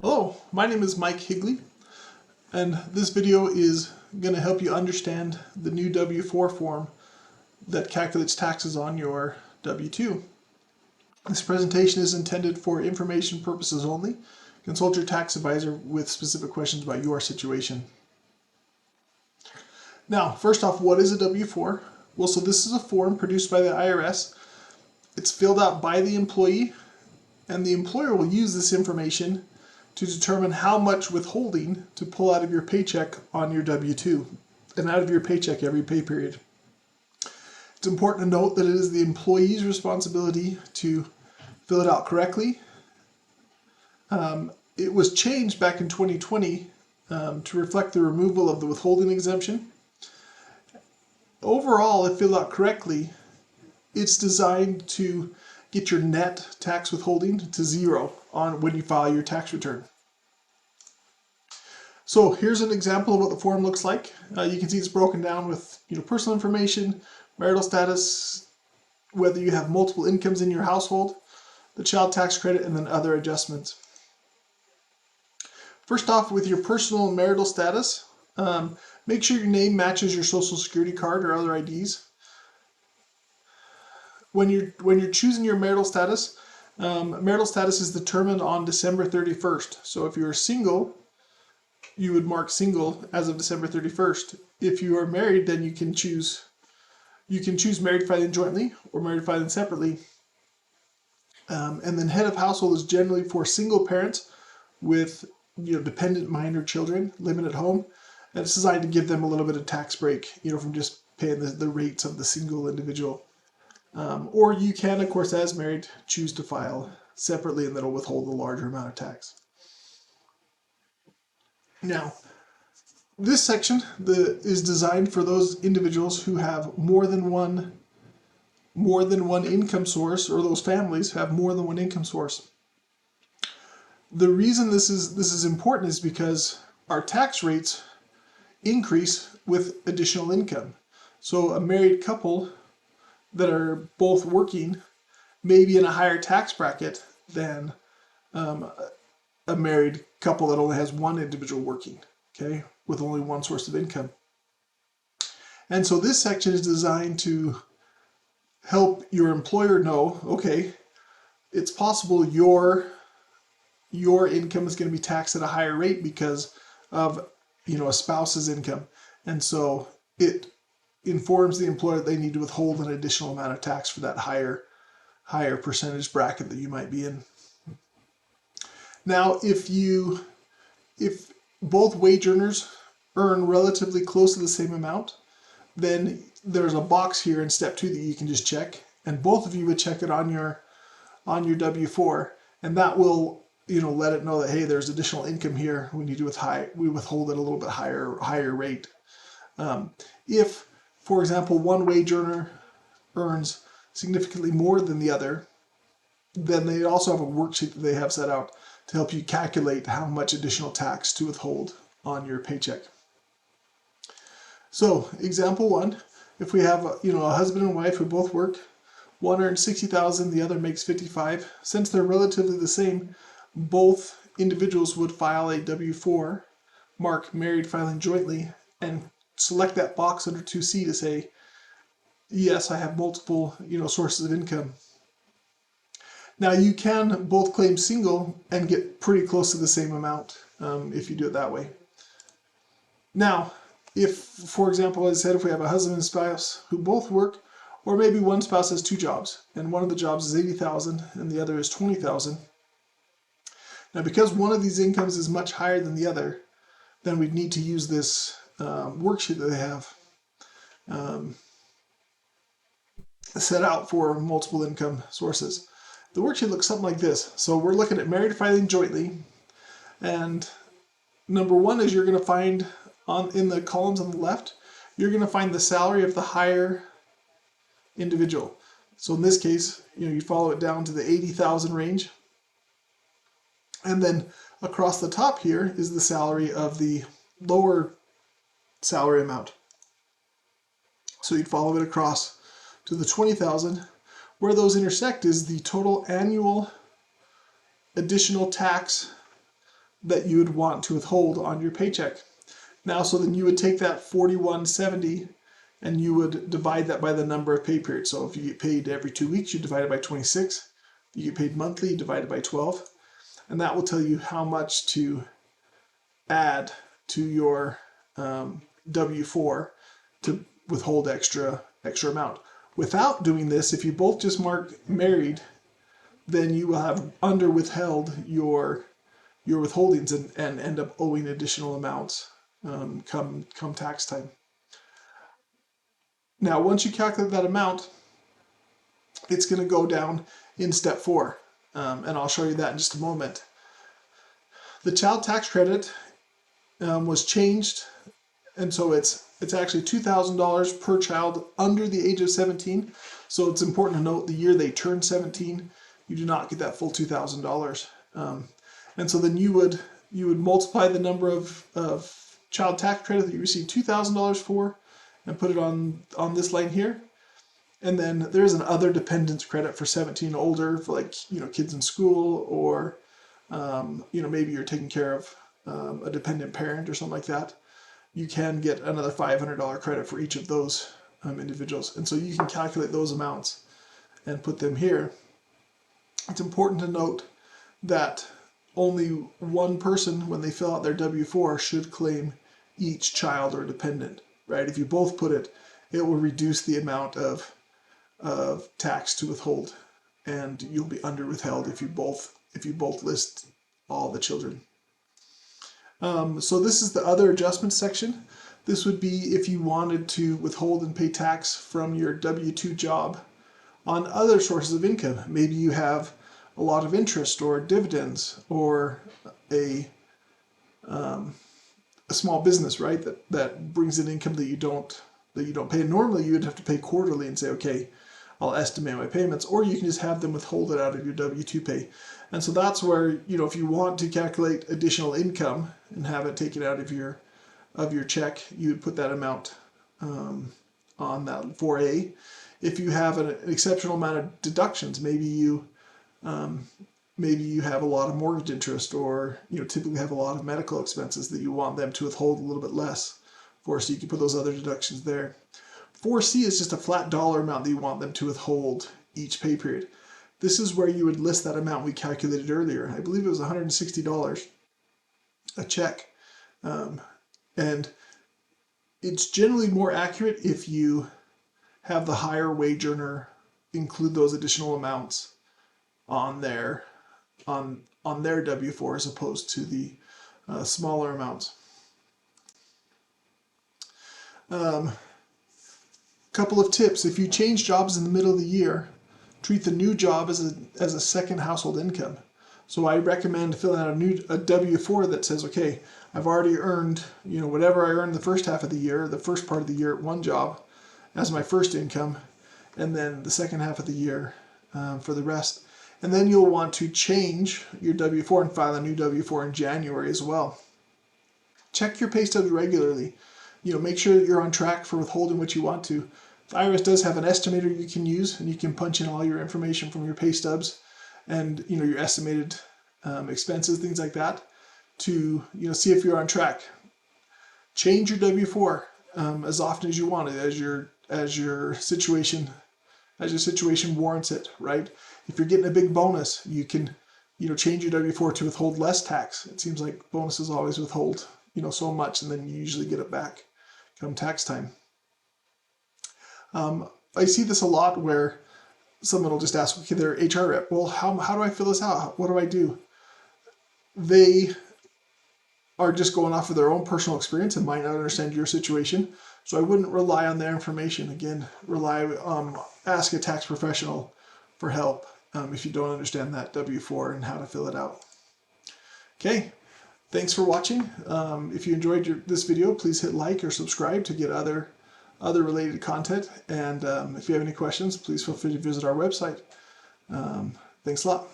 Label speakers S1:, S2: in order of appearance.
S1: Hello, my name is Mike Higley, and this video is going to help you understand the new W-4 form that calculates taxes on your W-2. This presentation is intended for information purposes only. Consult your tax advisor with specific questions about your situation. Now, first off, what is a W-4? Well, so this is a form produced by the IRS. It's filled out by the employee, and the employer will use this information to determine how much withholding to pull out of your paycheck on your W-2 and out of your paycheck every pay period. It's important to note that it is the employee's responsibility to fill it out correctly. It was changed back in 2020 to reflect the removal of the withholding exemption. Overall, if filled out correctly, it's designed to get your net tax withholding to zero on when you file your tax return. So here's an example of what the form looks like. You can see it's broken down with personal information, marital status, whether you have multiple incomes in your household, the child tax credit, and then other adjustments. First off, with your personal and marital status, make sure your name matches your social security card or other IDs. When you're choosing your marital status is determined on December 31st. So if you're single, you would mark single as of December 31st. If you are married, then you can choose married filing jointly or married filing separately. And then head of household is generally for single parents with dependent minor children living at home, and it's designed to give them a little bit of tax break, from just paying the rates of the single individual. Or you can, of course, as married, choose to file separately, and that'll withhold a larger amount of tax. Now, this section is designed for those individuals who have more than one income source, or those families who have more than one income source. The reason this is important is because our tax rates increase with additional income. So a married couple that are both working may be in a higher tax bracket than a married couple that only has one individual working, okay, with only one source of income. And so this section is designed to help your employer know, okay, it's possible your income is going to be taxed at a higher rate because of a spouse's income, and so it informs the employer that they need to withhold an additional amount of tax for that higher percentage bracket that you might be in. Now, if both wage earners earn relatively close to the same amount, then there's a box here in step 2 that you can just check, and both of you would check it on your W-4, and that will let it know that, hey, there's additional income here. We need to withhold at a little bit higher rate. If, for example, one wage earner earns significantly more than the other, then they also have a worksheet that they have set out to help you calculate how much additional tax to withhold on your paycheck. So, example 1, if we have a husband and wife who both work, one earns $60,000, the other makes $55,000. Since they're relatively the same, both individuals would file a W-4, mark married filing jointly, and select that box under 2C to say, yes, I have multiple sources of income. Now, you can both claim single and get pretty close to the same amount if you do it that way. Now, if, for example, as I said, if we have a husband and spouse who both work, or maybe one spouse has 2 jobs, and one of the jobs is $80,000 and the other is $20,000. Now, because one of these incomes is much higher than the other, then we'd need to use this worksheet that they have set out for multiple income sources. The worksheet looks something like this. So we're looking at married filing jointly, and number 1 is you're going to find in the columns on the left, you're going to find the salary of the higher individual. So in this case, you follow it down to the 80,000 range, and then across the top here is the salary of the lower salary amount. So you'd follow it across to the 20,000. Where those intersect is the total annual additional tax that you would want to withhold on your paycheck. Now, so then you would take that $41.70 and you would divide that by the number of pay periods. So if you get paid every 2 weeks, you divide it by 26. If you get paid monthly, you divide it by 12. And that will tell you how much to add to your W-4 to withhold extra amount. Without doing this, if you both just mark married, then you will have under withheld your withholdings and end up owing additional amounts come tax time. Now, once you calculate that amount, it's going to go down in step 4, and I'll show you that in just a moment. The child tax credit was changed, and so it's actually $2,000 per child under the age of 17. So it's important to note the year they turn 17, you do not get that full $2,000. And so then you would multiply the number of child tax credit that you receive $2,000 for, and put it on this line here. And then there's an other dependence credit for 17 and older, for like, kids in school, or maybe you're taking care of a dependent parent or something like that. You can get another $500 credit for each of those individuals. And so you can calculate those amounts and put them here. It's important to note that only one person, when they fill out their W-4, should claim each child or dependent, right? If you both put it, it will reduce the amount of tax to withhold, and you'll be under withheld if you both list all the children. So this is the other adjustments section. This would be if you wanted to withhold and pay tax from your W-2 job on other sources of income. Maybe you have a lot of interest or dividends, or a small business, right? That brings in income that you don't pay. Normally you would have to pay quarterly and say, okay, I'll estimate my payments, or you can just have them withhold it out of your W-2 pay. And so that's where, if you want to calculate additional income and have it taken out of your check, you would put that amount on that 4A. If you have an exceptional amount of deductions, maybe you have a lot of mortgage interest, or typically have a lot of medical expenses that you want them to withhold a little bit less for, so you can put those other deductions there. 4C is just a flat dollar amount that you want them to withhold each pay period. This is where you would list that amount we calculated earlier. I believe it was $160 a check. And it's generally more accurate if you have the higher wage earner include those additional amounts on their W-4 as opposed to the smaller amounts. Couple of tips: if you change jobs in the middle of the year, treat the new job as a second household income. So I recommend filling out a W-4 that says, okay, I've already earned whatever I earned the first half of the year, the first part of the year at one job as my first income, and then the second half of the year for the rest. And then you'll want to change your W-4 and file a new W-4 in January as well. Check your pay stubs regularly. Make sure that you're on track for withholding what you want to. The IRS does have an estimator you can use, and you can punch in all your information from your pay stubs and your estimated expenses, things like that, to see if you're on track. Change your W-4 as often as you want it, as your situation warrants it, right? If you're getting a big bonus, you can change your W-4 to withhold less tax. It seems like bonuses always withhold so much, and then you usually get it back come tax time. I see this a lot where someone will just ask, okay, their HR rep, well, how do I fill this out? What do I do? They are just going off of their own personal experience and might not understand your situation. So I wouldn't rely on their information. Again, ask a tax professional for help if you don't understand that W-4 and how to fill it out. Okay, thanks for watching. If you enjoyed this video, please hit like or subscribe to get other related content. And if you have any questions, please feel free to visit our website. Thanks a lot.